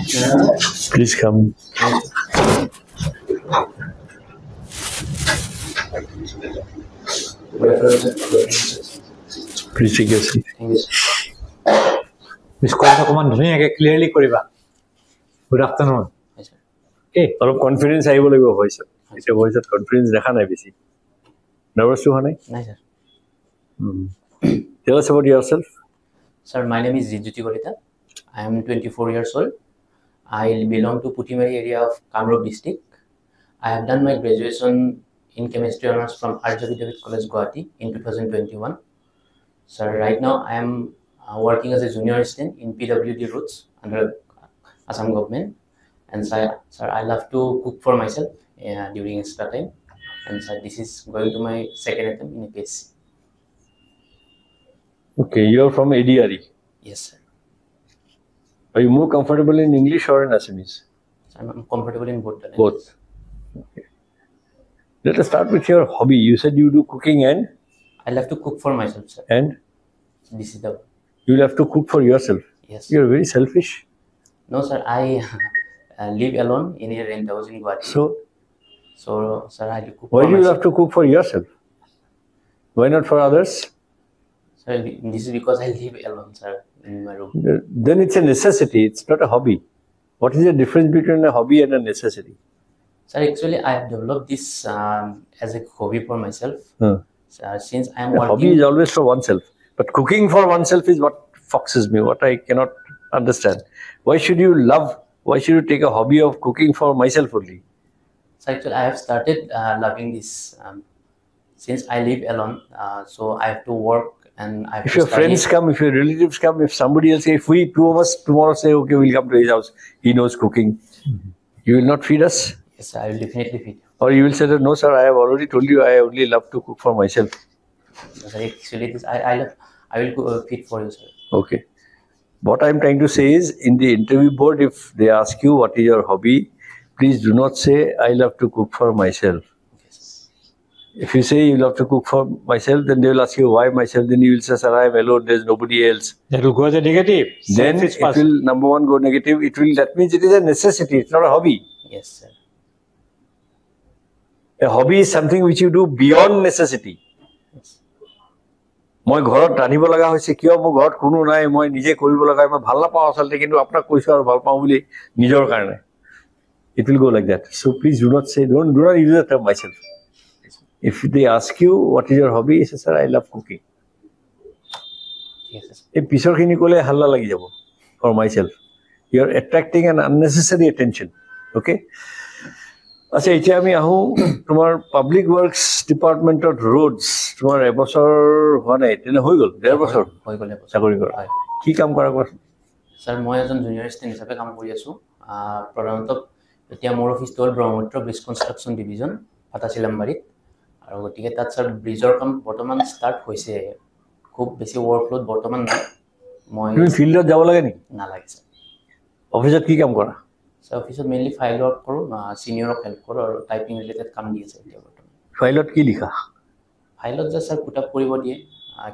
Please come. Please take your seat. Miss Kwanta, come on, clearly koriba. Good afternoon. Okay, all confidence I will go voice. It's a voice of confidence. Dekha nai besi. Nervous to hanai? No, sir. Tell us about yourself. Sir, my name is Jijuti Gorita. I am 24 years old. I belong to Putimari area of Kamrup district. I have done my graduation in chemistry honors from Arya Vidyapeeth College, Guwahati in 2021. Sir, right now I am working as a junior assistant in PWD routes under Assam government. And sir, I love to cook for myself during extra time. And sir, this is going to my second attempt in APSC. Okay, you are from ADRE. Yes, sir. Are you more comfortable in English or in Assamese? I'm comfortable in both. Both. Okay. Let us start with your hobby. You said you do cooking and? I love to cook for myself, sir. And? This is the... You love to cook for yourself? Yes. You are very selfish. No, sir. I live alone in a rent house in Guwahati. So, sir, I do cook why for do you myself. love to cook for yourself? Why not for others? Sir, this is because I live alone, sir, in my room. Then it's a necessity. It's not a hobby. What is the difference between a hobby and a necessity? Sir, actually, I have developed this as a hobby for myself. Since I am working... Hobby is always for oneself. But cooking for oneself is what foxes me, what I cannot understand. Why should you take a hobby of cooking for myself only? So actually, I have started loving this since I live alone. So I have to work and I have if to your study. Friends come, if your relatives come, if somebody else, if we two of us tomorrow say, okay, we'll come to his house, he knows cooking, you will not feed us? Yes, sir, I will definitely feed you. Or you will say that, no sir, I have already told you I only love to cook for myself. Sir, actually, I will feed for you, sir. Okay. What I am trying to say is, in the interview board, if they ask you what is your hobby, please do not say, I love to cook for myself. Yes. If you say you love to cook for myself, then they will ask you why myself. Then you will say, sir, I am alone, there is nobody else. That will go as a negative. Then it will, number one, go negative. That means it is a necessity, it's not a hobby. Yes, sir. A hobby is something which you do beyond necessity. মই ঘৰত ৰান্ধিব লগা হৈছে কিয় মোৰ ঘৰত কোনো নাই মই নিজে কৰিব লগা মই ভাল নাপাওঁ আসলতে কিন্তু আপোনাক কৈছো আৰু ভাল পাওঁ বুলি নিজৰ কাৰণে it will go like that so please do not say do not use the term myself if they ask you what is your hobby say sir I love cooking yes sir এই পিছৰখিনি ক'লে হাল্লা লাগি যাব for myself you are attracting an unnecessary attention okay আচ্ছা এতিয়া আমি আহো তোমাৰ পাবলিক ওয়াৰ্কস ডিপাৰ্টমেন্টত ৰোডস তোমাৰ এবছৰ হোৱা নাই তেনে হৈ গল 1.5 বছৰ হৈ গলে চাকৰি কৰা কি কাম কৰা কোৱা স্যাৰ মই এজন জুনিয়ৰ এসিস্ট্যান্ট হিচাপে কাম কৰি আছো প্ৰধানত এতিয়া মোৰ অফিসটো হ'ল ব্ৰহ্মপুত্ৰ ব্ৰিজ কনষ্ট্ৰাকচন ডিভিজন ফাটাচিলামবাৰীত আৰু গতিকে তাত স্যাৰ ব্ৰিজৰ কাম বৰ্তমান ষ্টাৰ্ট হৈছে খুব বেছি ওয়াৰ্কলোড বৰ্তমান নাই মই তুমি ফিল্ডত যাব লাগে নেকি নালাগে স্যাৰ অফিসত কি কাম কৰা So office mainly file work karo senior of help karo or typing related kam diye sir এতিয়া বৰ্তমান ফাইলত কি লিখা ফাইলত যে স্যাৰ পুট আপ কৰিব দিয়ে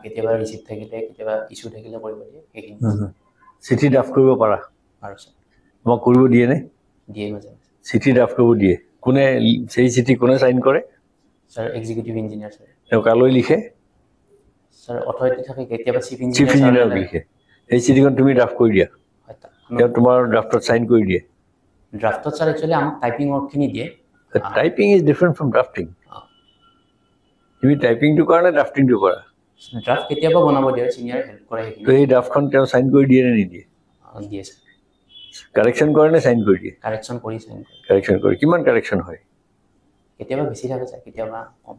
কেতিয়াবা ৰিসিভ থাকিলে কেতিয়াবা ইস্যু থাকিলে কৰিব দিয়ে সেইখিনি চিঠি ড্ৰাফট কৰিব পাৰা আৰু স্যাৰ মই কৰিব দিয়ে নে দিয়ে মাজে চিঠি ড্ৰাফট কৰিব দিয়ে কোনে সেই চিঠি কোনে সাইন কৰে স্যাৰ এক্সিকিউটিভ ইঞ্জিনিয়াৰ স্যাৰ তেওঁ কালৈ লিখে স্যাৰ অথৰিটি থাকে কেতিয়াবা চিফ চিফ ইঞ্জিনিয়াৰ লিখে এই চিঠিখন তুমি ড্ৰাফট কৰি দিয়া হয় তেওঁ তোমাৰ ড্ৰাফটত সাইন কৰি দিয়ে ড্ৰাফটত স্যাৰ একচুয়ালি আমাক টাইপিং ওয়াৰ্কখিনি দিয়ে typing is different from drafting তুমি টাইপিং টু কৰা নে ড্ৰাফটিং টু কৰা ড্ৰাফট কেতিয়াবা বনাব দিয়ে সিনিয়ৰ হেল্প কৰে তো সেইখিনি এই ড্ৰাফটখন তেওঁ সাইন কৰি দিয়ে নে নিদিয়ে দিয়ে স্যাৰ কাৰেকশন কৰে নে সাইন কৰি দিয়ে কাৰেকশন কৰি সাইন কৰে কাৰেকশন কৰে কিমান কাৰেকশন হয় কেতিয়াবা বেছি থাকে স্যাৰ কেতিয়াবা কম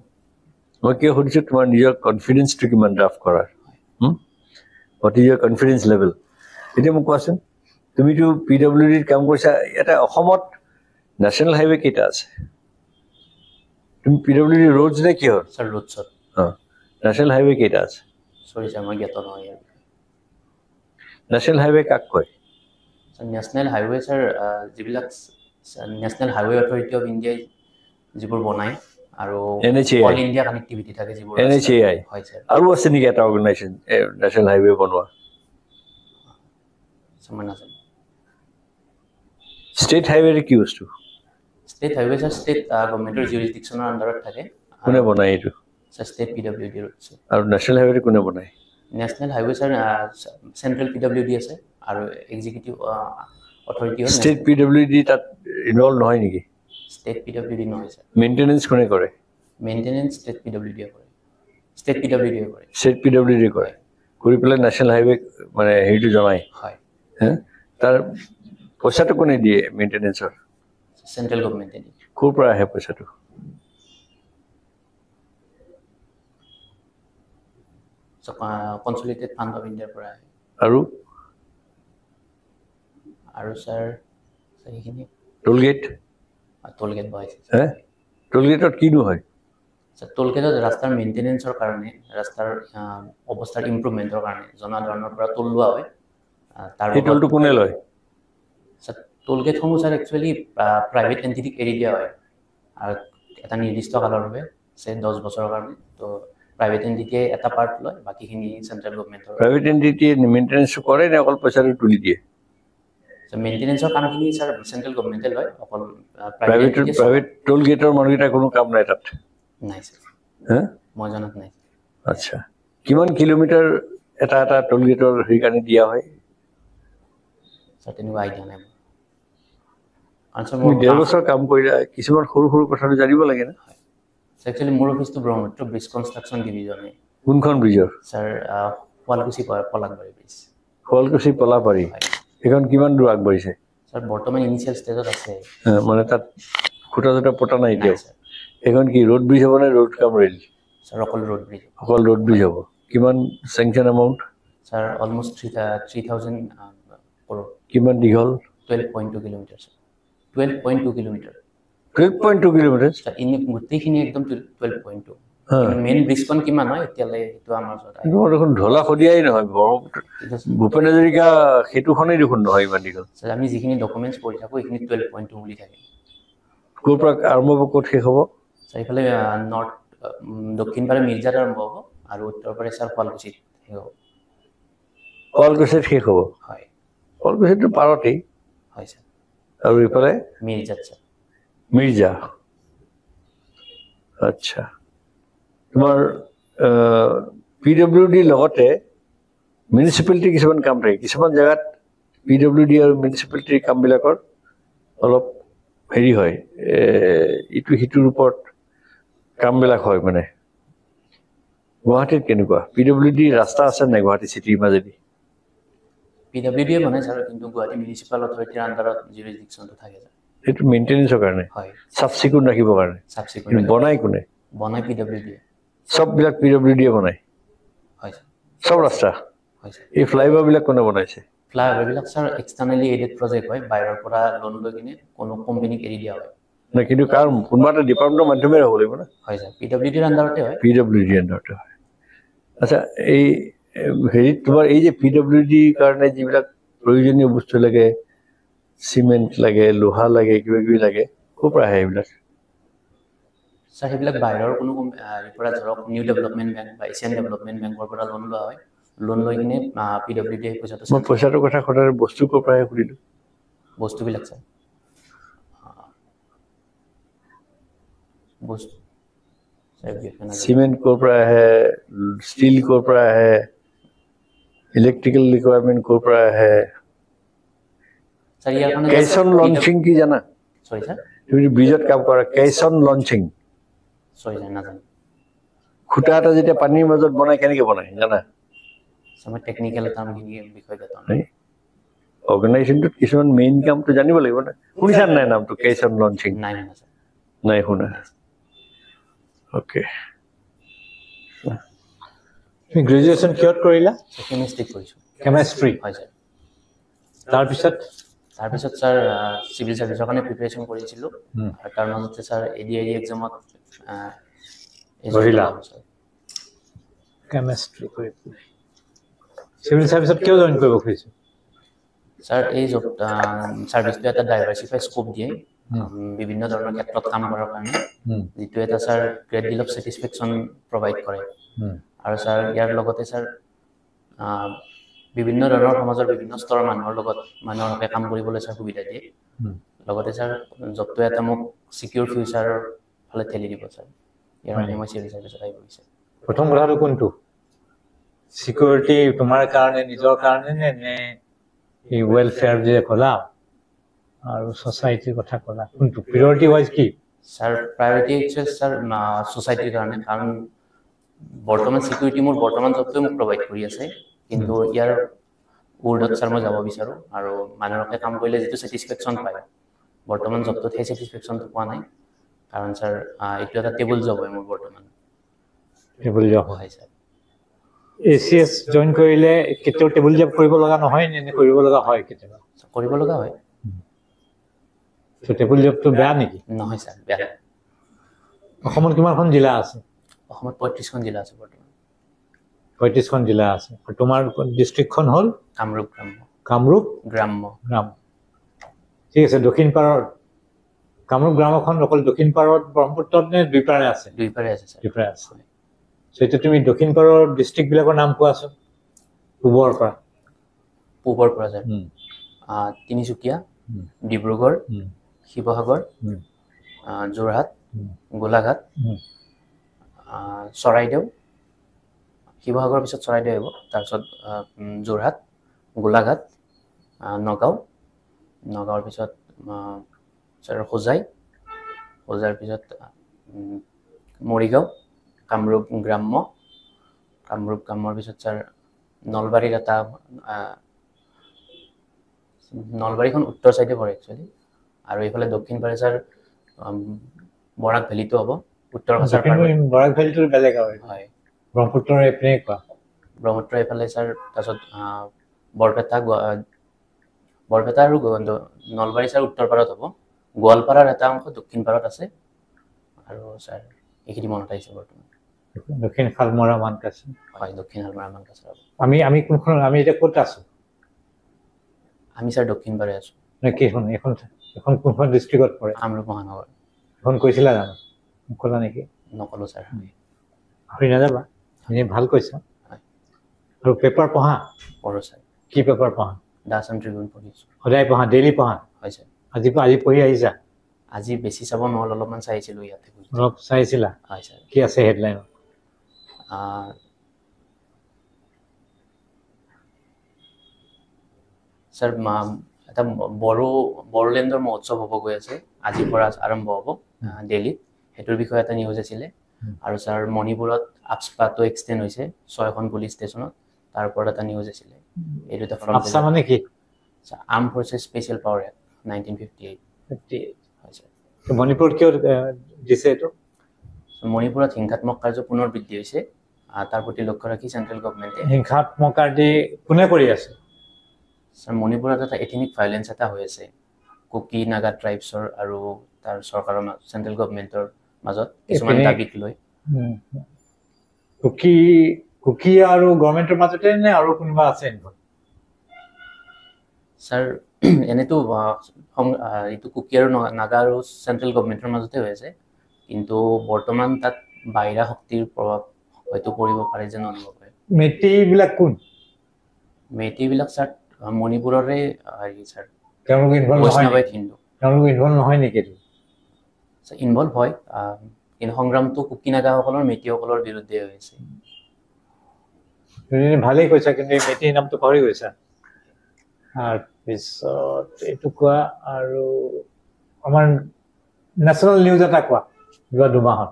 মই কি সুধিছো তোমাৰ নিজৰ কনফিডেন্সটো কিমান ড্ৰাফট কৰাৰ what is your confidence level এতিয়া মোক কোৱাচোন তুমি তো পিডব্লিউডিত কাম কৰিছা এটা অসমত ন্যাশনাল হাইৱে কেইটা আছে তুমি পিডব্লিউডি ৰোডস নে কি হয় স্যাৰ লোডছত ন্যাশনাল হাইৱে কেইটা আছে সৰি স্যাৰ মই জ্ঞাত নহয় ইয়াৰ ন্যাশনাল হাইৱে কাক কয় স্যাৰ ন্যাশনাল হাইৱে স্যাৰ যিবিলাক national highway authority of India যিবোৰ বনাই আৰু NHAI অল ইণ্ডিয়া কানেক্টিভিটি থাকে যিবোৰ NHAI হয় স্যাৰ আৰু আছে নেকি এটা অৰ্গেনাইজেশ্যন ন্যাশনাল হাইৱে বনোৱা সমান আছে ষ্টেট হাইৱে কি বস্তু ষ্টেট হাইৱে স্যাৰ ষ্টেট গভৰ্ণমেণ্টৰ জিউৰিছডিকশ্যনৰ আণ্ডাৰত থাকে কোনে বনায় এইটো স্যাৰ ষ্টেট PWD আছে আৰু নেশ্যনেল হাইৱে কোনে বনায় national highway sir central PWD আছে আৰু এক্সিকিউটিভ অথৰিটি হ'ল ষ্টেট PWD তাত ইনভলভ নহয় নেকি ষ্টেট PWD নহয় স্যাৰ মেইনটেনেন্স কোনে কৰে মেইনটেনেন্স ষ্টেট PWD কৰে ষ্টেট PWD কৰে ষ্টেট PWD কৰে কৰি পেলাই নেশ্যনেল হাইৱে মানে হেৰিটো জনায় হয় হে তাৰ পইচাটো কোনে দিয়ে মেইনটেনেন্সৰ চেণ্ট্ৰেল গভৰ্ণমেণ্টে দিয়ে ক'ৰ পৰা আহে পইচাটো কনচলিডেটেড ফাণ্ড অফ ইণ্ডিয়াৰ পৰা আহে আৰু স্যাৰ সেইখিনি টোল গেট বহাইছে হে টোল গেটত কিনো হয় স্যাৰ টোল গেটত ৰাস্তাৰ মেইনটেনেন্সৰ কাৰণে ৰাস্তাৰ অৱস্থাৰ ইম্প্ৰুভমেণ্টৰ কাৰণে জনসাধাৰণৰ পৰা টোল লোৱা হয় তাৰ সেই টোলটো কোনে লয় স্যাৰ টোল গেটসমূহ স্যাৰ একচুৱেলি প্ৰাইভেট এণ্টিটিক এৰি দিয়া হয় আৰু এটা নিৰ্দিষ্ট কালৰ বাবে 10 বছৰৰ কাৰণে তো প্ৰাইভেট এণ্টিটিয়ে এটা পাৰ্ট লয় বাকীখিনি চেণ্ট্ৰেল গভৰ্ণমেণ্টৰ প্ৰাইভেট এণ্টিটিয়ে মেইনটেনেন্সটো কৰে নে অকল পইচাটো তুলি দিয়ে মেইনটেনেন্সৰ কামখিনি স্যাৰ চেণ্ট্ৰেল গভৰ্ণমেণ্টে লয় অকল প্ৰাইভেট টোল গেটৰ মানুহকেইটাৰ কোনো কাম নাই তাত নাই স্যাৰ হে মই জনাত নাই আচ্ছা কিমান কিলোমিটাৰ এটা এটা টোল গেটৰ হেৰি কাৰণে দিয়া হয় স্যাৰ তেনেকুৱা আইডিয়া নাই কাৰণ স্যাৰ তুমি 1.5 বছৰ কাম কৰিলা কিছুমান সৰু সৰু কথাটো জানিব লাগে না একচুৱেলি মোৰ অফিচটো ব্ৰহ্মপুত্ৰ ব্ৰিজ কনষ্ট্ৰাকশ্যন ডিভিজনে কোনখন ব্ৰিজৰ স্যাৰ শুৱালকুছি পলাকবাৰী ব্ৰিজ শুৱালকুছি পলাপাৰী এখন কিমান দূৰ আগবাঢ়িছে স্যাৰ বৰ্তমান ইনিচিয়েল ষ্টেজত আছে মানে তাত খুঁটা চুটা পতা নাই নাই এতিয়াও স্যাৰ এখন কি ৰোড ব্ৰিজ হ'ব নে ৰোড কাম ৰেল স্যাৰ অকল ৰোড ব্ৰিজ অকল ৰোড ব্ৰিজ হ'ব কিমান sanction amount sir almost 3,000 crore কিমান দীঘল 12.2 kilometre sir 12.2 kilometre 12.2 kilometre sir ইনি গোটেইখিনি একদম 12.2 হা মেইন ব্ৰিজখন কিমান হয় এতিয়ালৈ সেইটো আমাৰ ওচৰত তোমাৰ দেখোন ঢলা শদিয়াই নহয় ব্ৰহ্মপুত্ৰ ভূপেন হাজৰিকা সেতুখনেই দেখোন নহয় ইমান দীঘল স্যাৰ আমি যিখিনি ডকুমেণ্টছ পঢ়ি থাকোঁ এইখিনি 12.2 বুলি থাকে ক'ৰ পৰা আৰম্ভ হ'ব ক'ত শেষ হ'ব স্যাৰ এইফালে নৰ্থ দক্ষিণ পাৰে মিৰ্জাত আৰম্ভ হ'ব আৰু উত্তৰ পাৰে স্যাৰ শুৱালকুছিত শেষ হ'ব শুৱালকুছিত শেষ হ'ব হয় শুৱালকুছিতো পাৰতেই হয় স্যাৰ আৰু ইফালে মিৰ্জাত স্যাৰ মিৰ্জা আচ্ছা তোমাৰ PWD লগতে মিউনিচিপালিটি কিছুমান কাম থাকে কিছুমান জেগাত PWD আৰু মিউনিচিপালিটিৰ কামবিলাকৰ অলপ হেৰি হয় ইটো সিটোৰ ওপৰত কামবিলাক হয় মানে গুৱাহাটীত কেনেকুৱা PWD ৰাস্তা আছে নাই গুৱাহাটী চিটিৰ মাজেদি PWDয়ে বনাই স্যাৰ কিন্তু গুৱাহাটী মিউনিচিপাল অথৰিটিৰ আণ্ডাৰত জিউৰিছডিকশ্যনটো থাকে স্যাৰ সেইটো মেইনটেনেন্সৰ কাৰণে হয় চাফ চিকুণ ৰাখিবৰ কাৰণে চাবচিকুৱেণ্ট কিন্তু বনাই কোনে বনাই PWDয়ে চববিলাক PWDয়ে বনায় হয় স্যাৰ চব ৰাস্তা হয় স্যাৰ এই ফ্লাইঅভাৰবিলাক কোনে বনাইছে ফ্লাইঅভাৰবিলাক স্যাৰ এক্সটাৰ্নেলি এডেড প্ৰজেক্ট হয় বাহিৰৰ পৰা লোন লৈ কিনে কোনো কোম্পানীক এৰি দিয়া হয় না কিন্তু কাৰ কোনোবা এটা ডিপাৰ্টমেণ্টৰ মাধ্যমেৰে হ'ব লাগিব না হয় স্যাৰ PWDৰ আণ্ডাৰতে হয় PWD আণ্ডাৰতে হয় আচ্ছা এই হেৰিত তোমাৰ এই যে PWDৰ কাৰণে যিবিলাক প্ৰয়োজনীয় বস্তু লাগে চিমেণ্ট লাগে লোহা লাগে কিবা কিবি লাগে ক'ৰ পৰা আহে এইবিলাক স্যাৰ সেইবিলাক বাহিৰৰ কোনো হেৰিৰ পৰা ধৰক নিউ ডেভেলপমেণ্ট বেংক বা এছিয়ান ডেভেলপমেণ্ট বেংকৰ পৰা লোন লোৱা হয় লোন লৈ কিনে PWDয়ে পইচাটো মই পইচাটোৰ কথা সোধাৰ বস্তু ক'ৰ পৰা আহে সুধিলোঁ বস্তুবিলাক স্যাৰ বস্তু চিমেণ্ট ক'ৰ পৰা আহে ষ্টীল ক'ৰ পৰা আহে ইলেক্ট্ৰিকেল ৰিকুৱাৰমেণ্ট ক'ৰ পৰা আহে স্যাৰ ইয়াৰ কাৰণে কেছ অন লঞ্চিং কি জানা চৰি স্যাৰ তুমি ব্ৰিজত কাম কৰা কেছ অন লঞ্চিং চৰি স্যাৰ নাজানো খুটা এটা যেতিয়া পানীৰ মাজত বনাই কেনেকৈ বনাই জানা স্যাৰ মই টেকনিকেল টাৰ্মখিনি বিষয়ে জ্ঞাত নাই অৰ্গেনাইজেশ্যনটোত কিছুমান মেইন কামটো জানিব লাগিব না শুনিছা নাই নামটো কেছ অন লঞ্চিং নাই শুনা স্যাৰ নাই শুনা অ'কে তুমি গ্ৰেজুৱেশ্যন কিহত কৰিলা কেমেষ্ট্ৰিক কৰিছোঁ কেমেষ্ট্ৰি হয় স্যাৰ তাৰপিছত স্যাৰ চিভিল ছাৰ্ভিচৰ কাৰণে প্ৰিপেৰেশ্যন কৰিছিলোঁ আৰু তাৰ মাজতে স্যাৰ ADIE এক্সামত বহিলা। কেমেষ্ট্ৰি কৰি চিভিল ছাৰ্ভিচত কিয় জইন কৰিব খুজিছোঁ স্যাৰ এই জব ছাৰ্ভিচটো এটা ডাইভাৰ্চিফাই স্কোপ দিয়ে বিভিন্ন ধৰণৰ ক্ষেত্ৰত কাম কৰাৰ কাৰণে যিটো এটা sir great deal of satisfaction provide কৰে আৰু স্যাৰ ইয়াৰ লগতে স্যাৰ বিভিন্ন ধৰণৰ সমাজৰ বিভিন্ন স্তৰৰ মানুহৰ লগত মানুহকে কাম কৰিবলৈ স্যাৰ সুবিধা দিয়ে লগতে ছাৰ জবটো এটা মোক চিকিউৰ ফিউচাৰৰ ফালে ঠেলি দিব ছাৰ ইয়াৰ কাৰণে মই চিভিল চাৰ্ভিচত আহিব বিচাৰোঁ প্ৰথম কথাটো কোনটো সিকিউৰিটি তোমাৰ কাৰণে নিজৰ কাৰণে নে এই ৱেলফেয়াৰ যে ক'লা আৰু ছ'চাইটিৰ কথা ক'লা কোনটো প্ৰিয়ৰিটি ৱাইজ কি ছাৰ প্ৰায়ৰিটি একচুৱেলি ছাৰ ছ'চাইটিৰ কাৰণে কাৰণ বৰ্তমান চিকিউৰিটি মোৰ বৰ্তমান জবটোৱে মোক প্ৰভাইড কৰি আছে কিন্তু ইয়াৰ উৰ্ধত ছাৰ মই যাব বিচাৰোঁ আৰু মানুহকে কাম কৰিলে যিটো ছেটিছফেকশ্যন পায় বৰ্তমান জবটোত সেই ছেটিছফেকশ্যনটো পোৱা নাই কাৰণ ছাৰ এইটো এটা টেবুল জব হয় মোৰ বৰ্তমান টেবুল জব হয় ছাৰ ACS জইন কৰিলে কেতিয়াও টেবুল জব কৰিব লগা নহয় নে কৰিব লগা হয় কেতিয়াবা কৰিব লগা হয় তো টেবুল জবটো বেয়া নেকি নহয় ছাৰ বেয়া অসমত কিমানখন জিলা আছে অসমত 35খন জিলা আছে বৰ্তমান 35খন জিলা আছে আৰু তোমাৰ ডিষ্ট্ৰিক্টখন হ'ল কামৰূপ গ্ৰাম্য কামৰূপ গ্ৰাম্য গ্ৰাম ঠিক আছে দক্ষিণ পাৰত কামৰূপ গ্ৰামখন অকল দক্ষিণ পাৰত ব্ৰহ্মপুত্ৰত নে দুই পাৰে আছে দুই পাৰে আছে ছাৰ দুই পাৰে আছে সেইটো তুমি দক্ষিণ পাৰৰ ডিষ্ট্ৰিক্টবিলাকৰ নাম কোৱাচোন পূবৰ পৰা ছাৰ তিনিচুকীয়া ডিব্ৰুগড় শিৱসাগৰ যোৰহাট গোলাঘাট চৰাইদেউ শিৱসাগৰৰ পিছত চৰাইদেউ আহিব তাৰপিছত যোৰহাট গোলাঘাট নগাঁৱৰ পিছত ছাৰ হোজাইৰ পিছত মৰিগাঁও কামৰূপ গ্ৰাম্যৰ পিছত ছাৰ নলবাৰীৰ এটা নলবাৰীখন উত্তৰ চাইডে পৰে একচুৱেলি আৰু এইফালে দক্ষিণ পাৰে ছাৰ বৰাক ভেলীটো হ'ব উত্তৰ খাছাৰ বৰাক ভেলীটো বেলেগ হয় ব্ৰহ্মপুত্ৰৰ এইপিনে কোৱা ব্ৰহ্মপুত্ৰ এইফালে ছাৰ তাৰপিছত বৰপেটা আৰু নলবাৰী ছাৰ উত্তৰ পাৰত হ'ব গোৱালপাৰাৰ এটা অংশ দক্ষিণ পাৰত আছে আৰু ছাৰ এইখিনি মনত আহিছে বৰ্তমান দক্ষিণ শালমৰা মানকাছাৰ হয় দক্ষিণ শালমৰা মানকাছাৰ আমি কোনখন আমি এতিয়া ক'ত আছোঁ আমি ছাৰ দক্ষিণ পাৰে আছোঁ কেইখন এখন কোনখন ডিষ্ট্ৰিক্টত পৰে কামৰূপ মহানগৰ এখন কৈছিলা জানো ক'লা নেকি নক'লোঁ ছাৰ পাহৰি নাযাবা এনেই ভাল কৈছা আৰু পেপাৰ পঢ়া পঢ়োঁ ছাৰ কি পেপাৰ পঢ়া দ্য আছাম ট্ৰিবিউন পঢ়িছোঁ সদায় পঢ়া ডেইলি পঢ়া হয় ছাৰ আজি পঢ়ি আহিছা আজি বেছি চাব নহ'ল অলপমান চাইছিলোঁ ইয়াতে অলপ চাইছিলা হয় ছাৰ কি আছে হেডলাইনত ছাৰ এটা বড়োলেণ্ডৰ মহোৎসৱ হ'ব গৈ আছে আজিৰ পৰা আৰম্ভ হ'ব দিল্লীত সেইটোৰ বিষয়ে এটা নিউজ আছিলে আৰু ছাৰ মণিপুৰত আপস্পাটো এক্সটেণ্ড হৈছে 6খন পুলিচ ষ্টেচনত তাৰ ওপৰত এটা নিউজ আছিলে এইটো এটা আপছা মানে কি arm forces special power act 1958 হয় ছাৰ মণিপুৰত কিয় দিছে এইটো মণিপুৰত হিংসাত্মক কাৰ্য পুনৰ বৃদ্ধি হৈছে তাৰ প্ৰতি লক্ষ্য ৰাখি চেণ্ট্ৰেল গভৰ্ণমেণ্টে হিংসাত্মক কাৰ্য কোনে কৰি আছে ছাৰ মণিপুৰত এটা এথনিক ভাইলেঞ্চ এটা হৈ আছে কুকি নাগা ট্ৰাইবছৰ আৰু তাৰ চৰকাৰৰ চেণ্ট্ৰেল গভৰ্ণমেণ্টৰ মাজত কিছুমান দাবীক লৈ কুকি আৰু গভৰ্ণমেণ্টৰ মাজতে নে আৰু কোনোবা আছে ছাৰ এনেতো এইটো কুকি আৰু নাগা আৰু চেণ্ট্ৰেল গভৰ্ণমেণ্টৰ মাজতে হৈ আছে কিন্তু বৰ্তমান তাত বাহিৰা শক্তিৰ প্ৰভাৱ হয়তো পৰিব পাৰে যেন অনুভৱ হয় মেইটেইবিলাক কোন মেইটেইবিলাক ছাৰ মণিপুৰৰে হেৰি ছাৰ তেওঁলোক ইনভলভ নহয় নেকি ইনভলভ হয় কিন্তু সংগ্ৰামটো কুকি নাগাসকলৰ মেইটেইসকলৰ বিৰুদ্ধে হৈ আছে ভালেই কৈছা কিন্তু এই মেইটেই নামটো পাহৰি গৈছা তাৰপিছত এইটো কোৱা আৰু আমাৰ নেশ্যনেল নিউজ এটা কোৱা যোৱা দুমাহত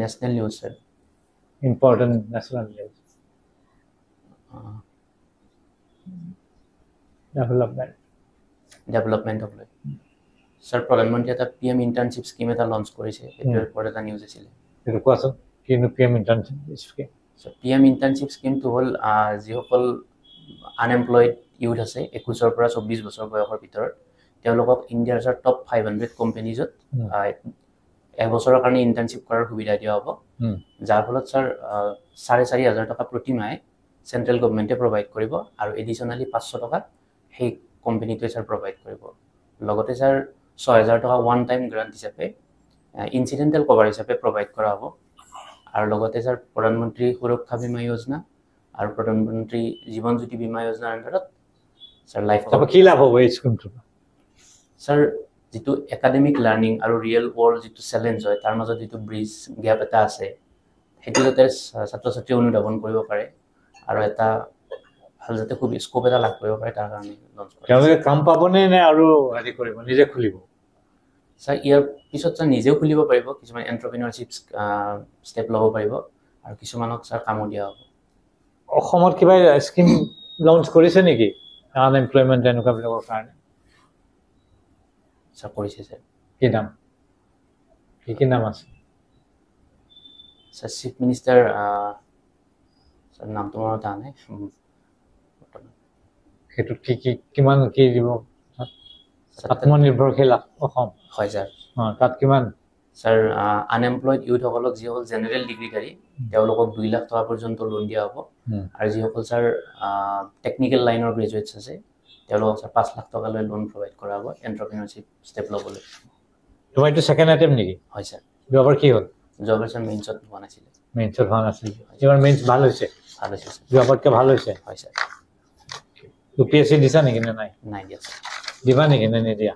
national news sir important national news ডেভেলপমেণ্টক লৈ ছাৰ প্ৰধানমন্ত্ৰীয়ে এটা PM ইণ্টাৰ্ণশ্বিপ স্কিম এটা লঞ্চ কৰিছে সেইটোৰ ওপৰত এটা নিউজ আছিলে এইটো কোৱাচোন কিনো PM internship scheme PM internship স্কিমটো হ'ল যিসকল আনএমপ্লয়ড ইউথ আছে 21 পৰা 24 বছৰ বয়সৰ ভিতৰত তেওঁলোকক ইণ্ডিয়াৰ ছাৰ টপ 500 কোম্পানীজত এবছৰৰ কাৰণে ইণ্টাৰ্ণশ্বিপ কৰাৰ সুবিধা দিয়া হ'ব যাৰ ফলত ছাৰ 4,500 টকা প্ৰতি মাহে চেণ্ট্ৰেল গভৰ্ণমেণ্টে প্ৰভাইড কৰিব আৰু এডিশ্যনেলি 500 টকা সেই কোম্পানীটোৱে ছাৰ প্ৰভাইড কৰিব লগতে ছাৰ 6,000 টকা ওৱান টাইম গ্ৰাণ্ট হিচাপে ইনচিডেণ্টেল কভাৰ হিচাপে প্ৰভাইড কৰা হ'ব আৰু লগতে ছাৰ প্ৰধানমন্ত্ৰী সুৰক্ষা বীমা যোজনা আৰু প্ৰধানমন্ত্ৰী জীৱন জ্যোতি বীমা যোজনাৰ আণ্ডাৰত ছাৰ লাইফ কি লাভ হ'ব এই স্কিমটো ছাৰ যিটো একাডেমিক লাৰ্ণিং আৰু ৰিয়েল ৱৰ্ল্ড যিটো চেলেঞ্জ হয় তাৰ মাজত যিটো ব্ৰিজ গেপ এটা আছে সেইটো যাতে ছাত্ৰ ছাত্ৰীয়ে অনুধাৱন কৰিব পাৰে আৰু এটা ভাল যাতে খুব স্কোপ এটা লাভ কৰিব পাৰে তাৰ কাৰণে লঞ্চ কৰিছে তেওঁলোকে কাম পাবনে নে আৰু হেৰি কৰিব নিজে খুলিব ছাৰ ইয়াৰ পিছত ছাৰ নিজেও খুলিব পাৰিব কিছুমান এণ্টাৰপ্ৰিনাৰশ্বিপ ষ্টেপ ল'ব পাৰিব আৰু কিছুমানক ছাৰ কামো দিয়া হ'ব অসমত কিবা স্কিম লঞ্চ কৰিছে নেকি আনএমপ্লয়মেণ্ট এনেকুৱাবিলাকৰ কাৰণে ছাৰ কৰিছে ছাৰ কি নাম কি নাম আছে ছাৰ চিফ মিনিষ্টাৰ ছাৰ নামটো মনত অহা নাই সেইটোত কিমান কি দিব আত্মনিৰ্ভৰশীল অসম হয় ছাৰ তাত কিমান ছাৰ আনএমপ্লয়ড ইউথসকলক যিসকল জেনেৰেল ডিগ্ৰীধাৰী তেওঁলোকক 2 লাখ টকা পৰ্যন্ত লোন দিয়া হ'ব আৰু যিসকল ছাৰ টেকনিকেল লাইনৰ গ্ৰেজুৱেটছ আছে তেওঁলোকক ছাৰ 5 লাখ টকালৈ লোন প্ৰভাইড কৰা হ'ব এণ্টাৰপ্ৰিনাৰশ্বিপ ষ্টেপ ল'বলৈ তোমাৰ এইটো ছেকেণ্ড আইটেম নেকি হয় ছাৰ যোৱাবাৰ কি হ'ল যোৱাবাৰ ছাৰ মেইনছত হোৱা নাছিলে মেইনছত হোৱা নাছিল এইবাৰ মেইনছ ভাল হৈছে ভাল হৈছে ছাৰ যোৱাবাৰতকৈ ভাল হৈছে হয় ছাৰ UPSC দিছা নেকি নে নাই নাই দিয়া ছাৰ দিবা নেকি নে নিদিয়া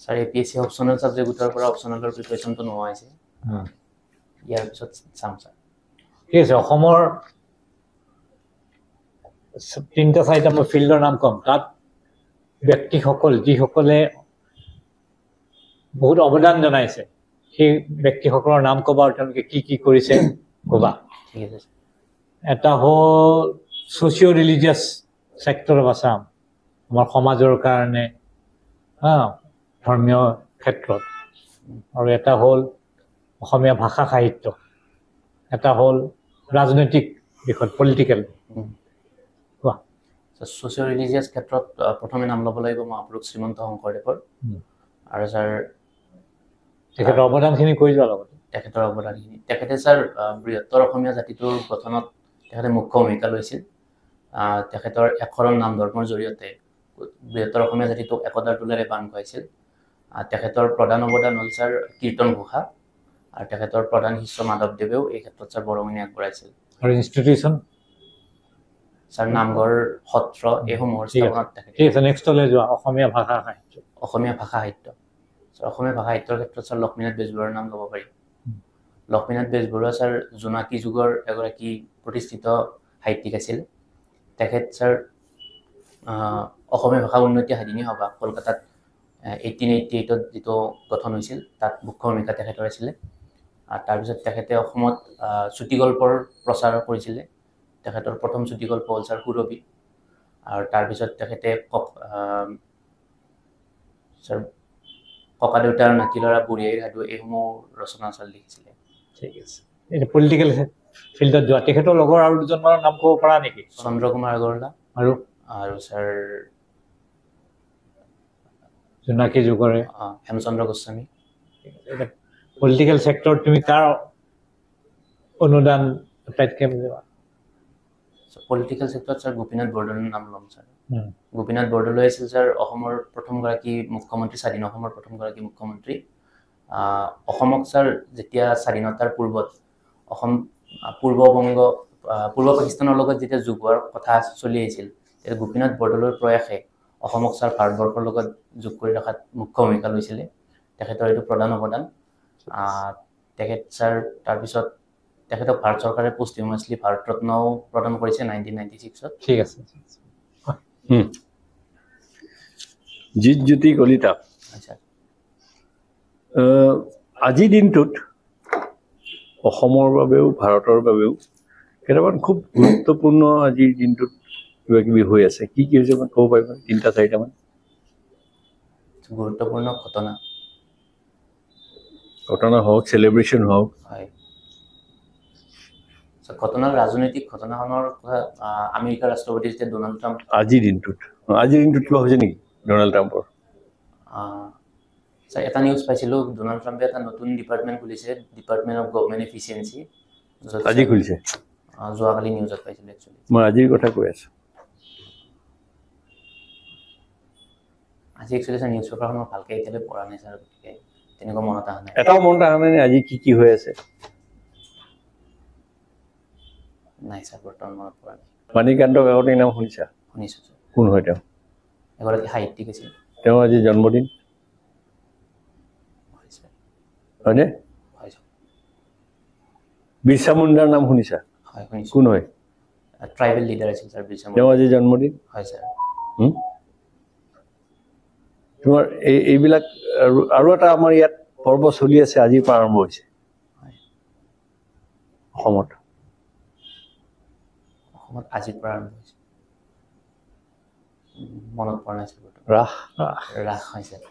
ছাৰ APSC অপশ্যনেল ছাবজেক্ট গোটৰ পৰা অপশ্যনেলৰ প্ৰিপেৰেশ্যনটো নোহোৱা হৈছে ইয়াৰ পিছত চাম ছাৰ ঠিক আছে অসমৰ 3-4টা মই ফিল্ডৰ নাম ক'ম তাত ব্যক্তিসকল যিসকলে বহুত অৱদান জনাইছে সেই ব্যক্তিসকলৰ নাম ক'বা আৰু তেওঁলোকে কি কৰিছে ক'বা ঠিক আছে ছাৰ এটা হ'ল socio' religious sector of Assam আমাৰ সমাজৰ কাৰণে ধৰ্মীয় ক্ষেত্ৰত আৰু এটা হ'ল অসমীয়া ভাষা সাহিত্য এটা হ'ল ৰাজনৈতিক দিশত পলিটিকেল কোৱা ছ'চিঅ' ৰিলিজিয়াছ ক্ষেত্ৰত প্ৰথমে নাম ল'ব লাগিব মহাপুৰুষ শ্ৰীমন্ত শংকৰদেৱৰ আৰু ছাৰ তেখেতৰ অৱদানখিনি কৈ যোৱা লগতে তেখেতৰ অৱদানখিনি তেখেতে ছাৰ বৃহত্তৰ অসমীয়া জাতিটোৰ গঠনত তেখেতে মুখ্য ভূমিকা লৈছিল তেখেতৰ একশৰণ নাম ধৰ্মৰ জৰিয়তে বৃহত্তৰ অসমীয়া জাতিটোক একতাৰ ডোলেৰে বান্ধ খুৱাইছিল তেখেতৰ প্ৰধান অৱদান হ'ল ছাৰ কীৰ্তন ঘোষা আৰু তেখেতৰ প্ৰধান শিষ্য মাধৱদেৱেও এই ক্ষেত্ৰত ছাৰ বৰঙণি আগবঢ়াইছিল আৰু ইনষ্টিটিউশ্যন ছাৰ নামঘৰ সত্ৰ এইসমূহৰ স্থাপনত ঠিক আছে নেক্সটলৈ যোৱা অসমীয়া ভাষা সাহিত্য অসমীয়া ভাষা সাহিত্য ছাৰ অসমীয়া ভাষা সাহিত্যৰ ক্ষেত্ৰত ছাৰ লক্ষ্মীনাথ বেজবৰুৱাৰ নাম ল'ব পাৰি লক্ষ্মীনাথ বেজবৰুৱা ছাৰ জোনাকী যুগৰ এগৰাকী প্ৰতিষ্ঠিত সাহিত্যিক আছিল তেখেত ছাৰ অসমীয়া ভাষা উন্নতি সাধিনী সভা কলকাতাত 1888ত যিটো গঠন হৈছিল তাত মুখ্য ভূমিকা তেখেতৰ আছিলে আৰু তাৰপিছত তেখেতে অসমত চুটিগল্পৰ প্ৰচাৰ কৰিছিলে তেখেতৰ প্ৰথম চুটিগল্প হ'ল ছাৰ সুৰভি আৰু তাৰপিছত তেখেতে ছাৰ ককা দেউতাৰ নাতি ল'ৰা বুঢ়ী আইৰ সাধু এইসমূহ ৰচনা ছাৰ লিখিছিলে ঠিক আছে এতিয়া পলিটিকেল ফিল্ডত যোৱা তেখেতৰ লগৰ আৰু দুজনমানৰ নাম ক'ব পাৰা নেকি চন্দ্ৰ কুমাৰ আগৰৱালা আৰু ছাৰ জোনাকী যুগৰে হেমচন্দ্ৰ গোস্বামী পলিটিকেল ছেক্টৰত তুমি কাৰ অনুদান আটাইতকৈ পলিটিকেল ছেক্টৰত ছাৰ গোপীনাথ বৰদলৈৰ নাম ল'ম ছাৰ গোপীনাথ বৰদলৈ আছিল ছাৰ অসমৰ প্ৰথমগৰাকী মুখ্যমন্ত্ৰী স্বাধীন অসমৰ প্ৰথমগৰাকী মুখ্যমন্ত্ৰী অসমক ছাৰ যেতিয়া স্বাধীনতাৰ পূৰ্বত অসম পূৰ্ব পাকিস্তানৰ লগত যেতিয়া যোগ হোৱাৰ কথা চলি আহিছিল তেতিয়া গোপীনাথ বৰদলৈৰ প্ৰয়াসে অসমক ছাৰ ভাৰতবৰ্ষৰ লগত যোগ কৰি ৰখাত মুখ্য ভূমিকা লৈছিলে তেখেতৰ এইটো প্ৰধান অৱদান তেখেত ছাৰ তাৰপিছত তেখেতক ভাৰত চৰকাৰে পষ্টহুমাছলি ভাৰত ৰত্নও প্ৰদান কৰিছে 1996ত ঠিক আছে জিতজ্যোতি কলিতা আচ্ছা আজিৰ দিনটোত অসমৰ বাবেও ভাৰতৰ বাবেও কেইটামান খুব গুৰুত্বপূৰ্ণ আজিৰ দিনটোত কিবা কিবি হৈ আছে কি হৈছে মানে ক'ব পাৰিব 3-4টামান গুৰুত্বপূৰ্ণ ঘটনা হওক চেলিব্ৰেশ্যন হওক হয় ঘটনা ৰাজনৈতিক ঘটনাখনৰ কথা আমেৰিকাৰ ৰাষ্ট্ৰপতি যেতিয়া ডনাল্ড ট্ৰাম্প আজিৰ দিনটোত কিবা হৈছে নেকি ডনাল্ড ট্ৰাম্পৰ ছাৰ এটা নিউজ পাইছিলোঁ ডনাল্ড ট্ৰাম্পে এটা নতুন ডিপাৰ্টমেণ্ট খুলিছে ডিপাৰ্টমেণ্ট অফ গভৰ্ণমেণ্ট এফিচিয়েঞ্চি আজি খুলিছে যোৱাকালি নিউজত পাইছিলোঁ একচুৱেলি মই আজিৰ কথা কৈ আছোঁ আজি একচুৱেলি ছাৰ নিউজ পেপাৰখন মই ভালকৈ এতিয়ালৈ পঢ়া নাই ছাৰ গতিকে তেনেকুৱা মনত অহা নাই এটাও মনত অহা নাই আজি কি হৈ আছে নাই ছাৰ বৰ্তমান মনত পৰা নাই মাণিকান্ত কাকতিৰ নাম শুনিছা শুনিছোঁ ছাৰ কোন হয় তেওঁ এগৰাকী সাহিত্যিক আছিল তেওঁ আজি জন্মদিন হয়নে? হয় ছাৰ। বিৰচা মুণ্ডাৰ নাম শুনিছা? হয় শুনিছোঁ। কোন হয়? ট্ৰাইবেল লিডাৰ আছিল ছাৰ বিৰচা তেওঁ মুণ্ডা। আজি জন্মদিন। হয় ছাৰ। তোমাৰ এইবিলাক আৰু এটা আমাৰ ইয়াত পৰ্ব চলি আছে, আজিৰ পৰা আৰম্ভ হৈছে অসমত। অসমত আজিৰ পৰা আৰম্ভ হৈছে, মনত পৰা নাছিল। ৰাস ৰাস হয় ছাৰ।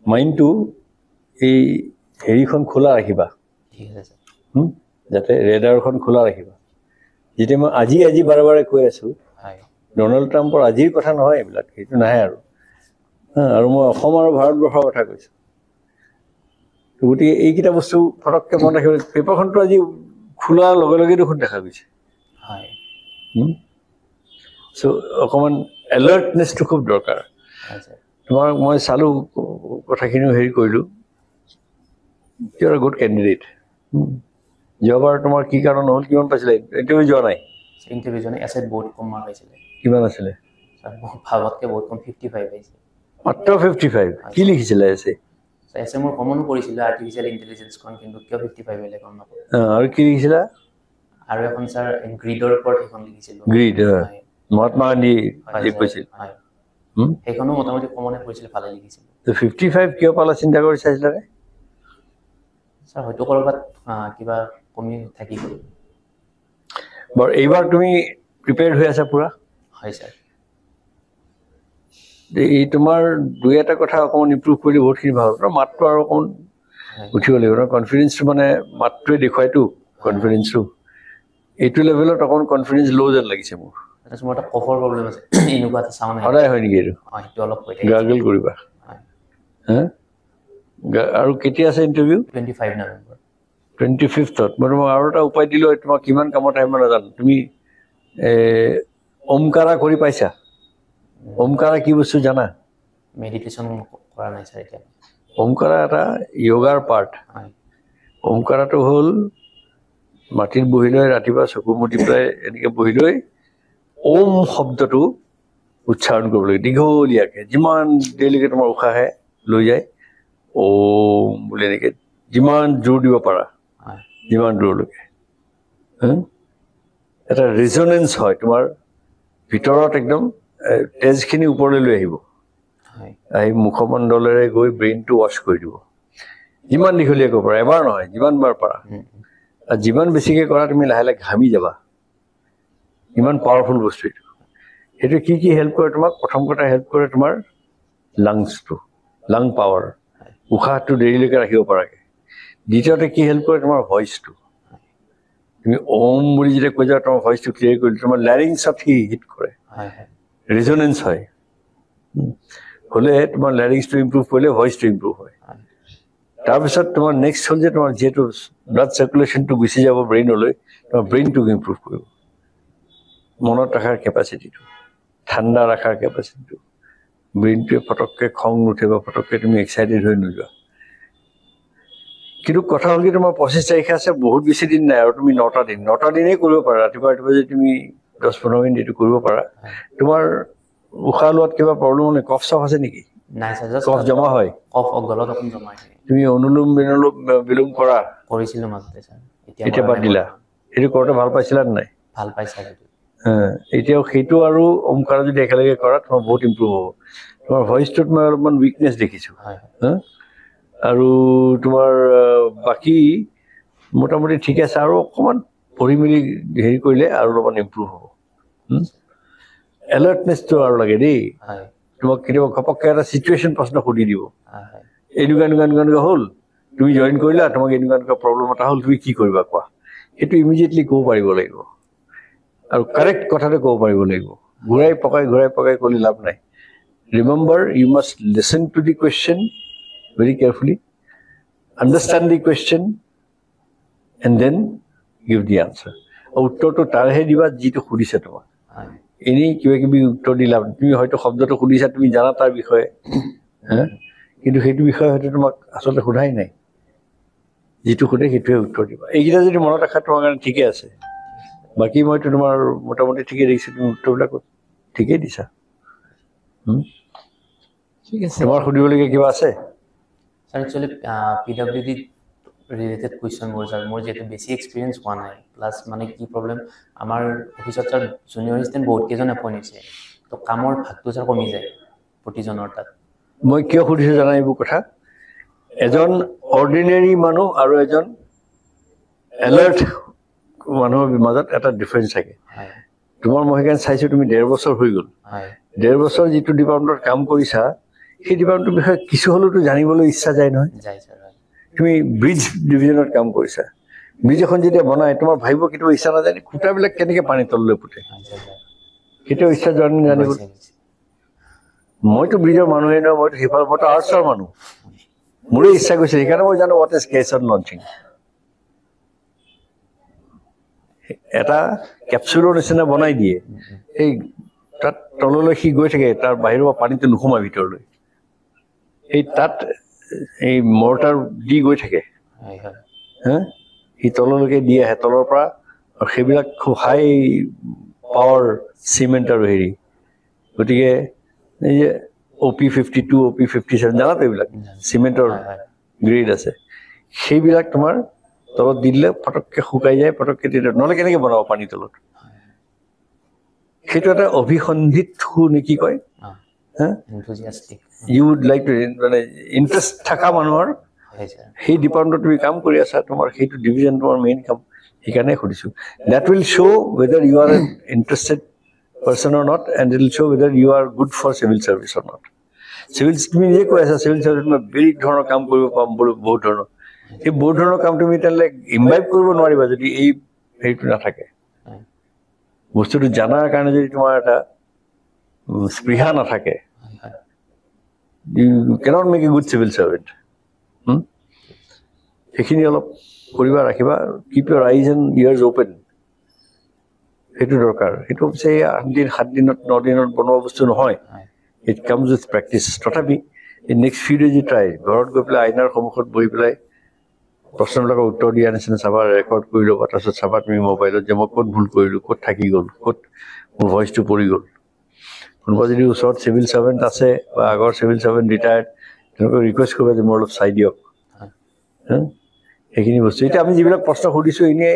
মাইণ্ডটো এই হেৰিখন খোলা ৰাখিবা, ঠিক আছে ছাৰ। যাতে ৰেডাৰখন খোলা ৰাখিবা। যেতিয়া মই আজি বাৰে বাৰে কৈ আছো, হয় ডনাল্ড ট্ৰাম্পৰ আজিৰ কথা নহয় এইবিলাক, সেইটো নাহে আৰু। আৰু মই অসম আৰু ভাৰতবৰ্ষৰ কথা কৈছো। গতিকে এইকেইটা বস্তু ফটককে মনত ৰাখিব। পেপাৰখনটো আজি খোলাৰ লগে লগে দেখোন দেখা গৈছে। হয় চ' অকণমান এলাৰ্টনেছটো খুব দৰকাৰ। হয় ছাৰ। তোমাক মই চালো, কথাখিনিও হেৰি কৰিলো। You are good candidate. যোৱাবাৰ তোমাৰ কি কাৰণ হ'ল, কিমান পাইছিলে? ইণ্টাৰভিউ যোৱা নাই? ইণ্টাৰভিউজনে এছাইত বহুত কম মাৰ্ক পাইছিলে কিমান আছিলে? ছাৰ। ভাবতকৈ বহুত কম, 55 পাইছে। মাত্ৰ 55? কি লিখিছিলে এছে? এছে মোৰ কমনো কৰিছিলোঁ আৰ্টিফিচিয়েল ইণ্টেলিজেন্সখন, কিন্তু কিয় 55 পাইলে গম নাপাওঁ। আৰু কি লিখিছিলা? আৰু এখন ছাৰ গ্ৰীডৰ ওপৰত সেইখন লিখিছিলোঁ। গ্ৰীড, মহাত্মা গান্ধী যি কৈছিল। হয়, সেইখনো মোটামুটি কমনে কৰিছিলে, ভালে লিখিছিলোঁ। 55 কিয় পালা চিন্তা কৰি চাইছিলানে? ছাৰ হয়তো ক'ৰবাত কিবা কমি থাকিব। বাৰু এইবাৰ তুমি প্ৰিপেয়াৰ্ড হৈ আছা পুৰা? হয় ছাৰ। এই তোমাৰ দুই এটা কথা অকণমান ইম্প্ৰুভ কৰিলে বহুতখিনি ভাল হ'ব। মাতটো আৰু অকণমান উঠিব লাগিব ন। কনফিডেন্সটো মানে মাতটোৱে দেখুৱাইতো কনফিডেন্সটো। এইটো লেভেলত অকণমান কনফিডেন্স ল' যেন লাগিছে মোৰ। মোৰ এটা কফৰ প্ৰব্লেম আছে, এনেকুৱা এটা চাউণ্ড সদায় হয় নেকি এইটো? সেইটো অলপ হৈ থাকে। গাৰ্গল কৰিবা। আৰু কেতিয়া আছে ইণ্টাৰভিউ? 25 নৱেম্বৰ। 25th। মই তোমাক আৰু এটা উপায় দিলোঁ, তোমাক কিমান কামত আহিব নাজানো। তুমি ওমকাৰা কৰি পাইছা? ওমকাৰা কি বস্তু জানা? মেডিটেশ্যন কৰা নাই ছাৰ এতিয়া। ওমকাৰা এটা য়োগাৰ পাৰ্ট। ওমকাৰাটো হ'ল মাটিত বহি লৈ ৰাতিপুৱা চকু মুদি পেলাই এনেকৈ বহি লৈ ওম শব্দটো উচ্চাৰণ কৰিব লাগে দীঘলীয়াকৈ। যিমান দেৰিলৈকে তোমাৰ উশাহে লৈ যায়, ওম বুলি এনেকৈ যিমান জোৰ দিব পাৰা, যিমান দূৰলৈকে। এটা ৰিজনেঞ্চ হয় তোমাৰ ভিতৰত, একদম তেজখিনি ওপৰলৈ লৈ আহিব, আহি মুখমণ্ডলেৰে গৈ ব্ৰেইনটো ৱাশ্ব কৰি দিব। যিমান দীঘলীয়া কৰিব পাৰা, এবাৰ নহয়, যিমান বাৰ পাৰা। আৰু যিমান বেছিকৈ কৰা, তুমি লাহে লাহে ঘামি যাবা। ইমান পাৱাৰফুল বস্তু এইটো। সেইটো কি কি হেল্প কৰে তোমাক? প্ৰথম কথা হেল্প কৰে তোমাৰ লাংছটো, লাং পাৱাৰ, উশাহটো দেৰিলৈকে ৰাখিব পৰাকৈ। দ্বিতীয়তে কি হেল্প কৰে? তোমাৰ ভইচটো। তুমি ওম বুলি যেতিয়া কৈ যোৱা, তোমাৰ ভইচটো ক্লিয়াৰ কৰি তোমাৰ লেৰিংছত সি হিট কৰে, ৰিজনেঞ্চ হয়। হ'লে তোমাৰ লেৰিংছটো ইম্প্ৰুভ কৰিলে ভইচটো ইম্প্ৰুভ হয়। তাৰপিছত তোমাৰ নেক্সট হ'ল যে তোমাৰ যিহেতু ব্লাড চাৰ্কুলেশ্যনটো গুচি যাব ব্ৰেইনলৈ, তোমাৰ ব্ৰেইনটোক ইম্প্ৰুভ কৰিব। মনত ৰখাৰ কেপাচিটিটো, ঠাণ্ডা ৰখাৰ কেপাচিটিটো। ব্ৰেইনটোৱে ফটককৈ খং নুঠে বা ফটককৈ তুমি এক্সাইটেড হৈ নোযোৱা। কিন্তু কথা হ'ল কি, তোমাৰ 25 তাৰিখে আছে, বহুত বেছি দিন নাই আৰু। তুমি 9টা দিনেই কৰিব পাৰা। ৰাতিপুৱা যদি তুমি 10-15 মিনিট এইটো কৰিব পাৰা। তোমাৰ উশাহ লোৱাত কিবা প্ৰব্লেম হ'লে, কফ চফ আছে নেকি? নাই ছাৰ। কফ জমা হয়? কফ গলত অকণ জমা হয়। তুমি অনুলোম বিলোম কৰা? কৰিছিলোঁ মাজতে ছাৰ, এতিয়া বাদ দিলা? সেইটো কৰোঁতে ভাল পাইছিলা নে নাই? ভাল পাইছা। এতিয়াও সেইটো আৰু ওমকাৰ যদি একেলগে কৰা, তোমাৰ বহুত ইম্প্ৰুভ হ'ব। তোমাৰ ভইচটোত মই অলপমান উইকনেছ দেখিছোঁ। আৰু তোমাৰ বাকী মোটামুটি ঠিক আছে। আৰু অকণমান পঢ়ি মেলি হেৰি কৰিলে আৰু অলপমান ইম্প্ৰুভ হ'ব। এলাৰ্টনেছটো আৰু লাগে দেই। তোমাক কেতিয়াবা ঘপককৈ এটা চিটুৱেশ্যন প্ৰশ্ন সুধি দিব, এনেকুৱা হ'ল, তুমি জইন কৰিলা, তোমাক এনেকুৱা প্ৰব্লেম এটা হ'ল, তুমি কি কৰিবা কোৱা? সেইটো ইমিডিয়েটলি ক'ব পাৰিব লাগিব, আৰু কাৰেক্ট কথাটো ক'ব পাৰিব লাগিব। ঘূৰাই পকাই ক'লে লাভ নাই। Remember, you must listen to the question very carefully, understand the question, and then give the answer. আৰু উত্তৰটো তাৰহে দিবা যিটো সুধিছে তোমাক। এনেই কিবা কিবি উত্তৰ দি লাভ নাই। তুমি হয়তো শব্দটো সুধিছা, তুমি জানা তাৰ বিষয়ে, কিন্তু সেইটো বিষয়ে হয়তো তোমাক আচলতে সোধাই নাই। যিটো সোধে সেইটোৱে উত্তৰ দিবা। এইকেইটা যদি মনত ৰাখা, তোমাৰ কাৰণে ঠিকে আছে। বাকী মইতো তোমাৰ মোটামুটি ঠিকেই দেখিছোঁ, তুমি উত্তৰবিলাক ঠিকেই দিছা। ঠিক আছে তোমাৰ সুধিবলগীয়া কিবা আছে? Sir, actually, PWD related question more, sir. More যেহেতু বেছি এক্সপিৰিয়েঞ্চ হোৱা নাই, প্লাছ মানে কি প্ৰব্লেম আমাৰ অফিচত ছাৰ জুনিয়ৰ এছিষ্টেণ্ট বহুত কেইজন এপইণ্ট হৈছে, তো কামৰ ভাগটো ছাৰ কমি যায় প্ৰতিজনৰ তাত। মই কিয় সুধিছোঁ জানা এইবোৰ কথা? এজন অৰ্ডিনেৰী মানুহ আৰু এজন এলাৰ্ট মানুহৰ মাজত এটা ডিফাৰেঞ্চ থাকে। হয় তোমাৰ মই সেইকাৰণে চাইছোঁ তুমি 1.5 বছৰ হৈ গ'ল। হয় 1.5 বছৰ যিটো ডিপাৰ্টমেণ্টত কাম কৰিছা সেই ডিপাৰ্টমেণ্টৰ বিষয়ে কিছু হ'লেওতো জানিবলৈ ইচ্ছা যায় নহয়। যায় ছাৰ। হয় তুমি ব্ৰিজ ডিভিজনত কাম কৰিছা, ব্ৰিজ এখন যেতিয়া বনাই তোমাৰ ভাবিব কেতিয়াবা ইচ্ছা নাযায় খুঁটাবিলাক কেনেকৈ পানী তললৈ পুতে, হয় ছাৰ হয় কেতিয়াও ইচ্ছা যোৱা নাই জানিব। গৈছে, গৈছে। মইতো ব্ৰিজৰ মানুহেই নহয়, মইতো সিফাল মইতো আৰ্টছৰ মানুহ, মোৰে ইচ্ছা গৈছে সেইকাৰণে মই জানো what is case on launching. এটা কেপচুলৰ নিচিনা বনাই দিয়ে, এই তাত তললৈ সি গৈ থাকে, তাৰ বাহিৰৰ পৰা পানীটো নোসোমায় ভিতৰলৈ, এই তাত এই মৰ্টাৰ দি গৈ থাকে, হয় হয় হা সি তললৈকে দি আহে তলৰ পৰা, আৰু সেইবিলাক খুব হাই পাৱাৰ চিমেণ্ট আৰু হেৰি। গতিকে এই যে OP52 OP57 জানাতো এইবিলাক চিমেণ্টৰ হয় হয় গ্ৰেড আছে, সেইবিলাক তোমাৰ তলত দি দিলে পটককৈ শুকাই যায়, পটককৈ তেতিয়া নহ'লে কেনেকৈ বনাব পানী তলত। সেইটো এটা অভিসন্ধিত নে কি কয়, হা enthusiastic you would like to, মানে ইণ্টাৰেষ্ট থকা মানুহৰ হয় ছাৰ। সেই ডিপাৰ্টমেণ্টত তুমি কাম কৰি আছা, তোমাৰ সেইটো ডিভিজন তোমাৰ মেইন কাম, সেইকাৰণে সুধিছোঁ। That will show' whether you are an interested person or not, and it will show' whether you are good for civil service or not. Civil তুমি নিজে কৈ আছা চিভিল ছাৰ্ভিচ মই বেলেগ ধৰণৰ কাম কৰিব পাম, বহুত ধৰণৰ, সেই বহুত ধৰণৰ কাম তুমি তেনেহ'লে ইমবাইব কৰিব নোৱাৰিবা যদি এই হেৰিটো নাথাকে। হয় বস্তুটো জানাৰ কাৰণে যদি তোমাৰ এটা স্পৃহা নাথাকে, হয় হয় you cannot make a good civil servant. সেইখিনি অলপ কৰিবা, ৰাখিবা, keep Euro eyes and years open, সেইটো দৰকাৰ। সেইটো অৱশ্যে 8 দিন 7 দিনত 9 দিনত বনোৱা বস্তু নহয়, হয় ইট কামছ উইথ প্ৰেক্টিচ। তথাপি এই নেক্সট ফিউ ডেজ ট্ৰাই, ঘৰত গৈ পেলাই আইনাৰ সন্মুখত বহি পেলাই প্ৰশ্নবিলাকৰ উত্তৰ দিয়া নিচিনা চাবা, ৰেকৰ্ড কৰি ল'বা, তাৰপিছত চাবা তুমি মোবাইলত যে মই ক'ত ভুল কৰিলোঁ, ক'ত থাকি গ'ল, ক'ত মোৰ ভইচটো পৰি গ'ল। কোনোবা যদি ওচৰত চিভিল ছাৰ্ভেণ্ট আছে বা আগৰ চিভিল ছাৰ্ভেণ্ট ৰিটায়াৰ্ড, তেওঁলোকক ৰিকুৱেষ্ট কৰিবা যে মোৰ অলপ চাই দিয়ক। সেইখিনি বস্তু এতিয়া আমি যিবিলাক প্ৰশ্ন সুধিছোঁ এনেই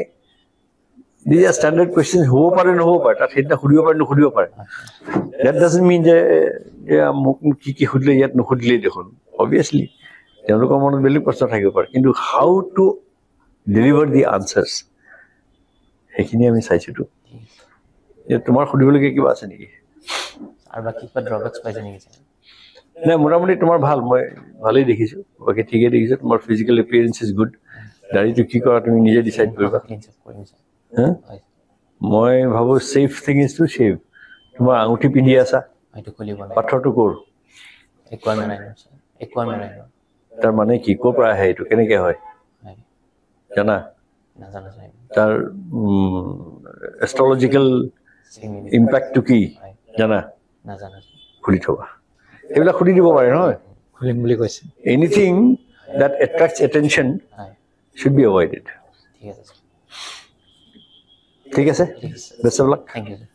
দিজ আৰ ষ্টেণ্ডাৰ্ড কুৱেশ্যন, হ'ব পাৰে নহ'ব পাৰে, তাত সেইদিনা সুধিব পাৰে নুসুধিব পাৰে। ডেট ডাজন্ট মিন যে মোক কি সুধিলে ইয়াত নুসুধিলেই দেখোন। অবভিয়াছলি তেওঁলোকৰ মনত বেলেগ প্ৰশ্ন থাকিব পাৰে, কিন্তু how to deliver the answers সেইখিনি আমি চাইছোঁতো। তোমাৰ সুধিবলগীয়া কিবা আছে নেকি? আৰু বাকী কিবা ড্ৰবেক্স পাইছে নেকি ছাৰ? নাই, মোটামুটি তোমাৰ ভাল, মই ভালেই দেখিছোঁ, বাকী ঠিকেই দেখিছোঁ। তোমাৰ ফিজিকেল এপিয়াৰেঞ্চ ইজ গুড। দাড়িটো কি কৰা তুমি নিজে ডিচাইড কৰিবা। ক্লিন চেভ কৰিম ছাৰ। হা হয় মই ভাবোঁ safe thing is to shave. তোমাৰ আঙুঠি পিন্ধি আছা, হয়তো খুলিব নাই, পাথৰটো ক'ৰ? একুৱাৰ মেৰাইনৰ ছাৰ, একুৱাৰ মেৰাইনৰ। তাৰ মানে কি, ক'ৰ পৰা আহে, এইটো কেনেকৈ হয় হয় জানা? নাজানো ছাৰ। তাৰ এষ্ট্ৰলজিকেল ইম্পেক্টটো কি হয় জানা? নাজানো ছাৰ। খুলি থবা, এইবিলাক সুধি দিব পাৰে নহয়। খুলিম বুলি কৈছে। এনিথিং দেট এট্ৰেক্টছ এটেনশ্যন হয় শুড বি এভইডেড। ঠিক আছে ছাৰ। ঠিক আছে, ঠিক আছে best of luck. Thank you sir.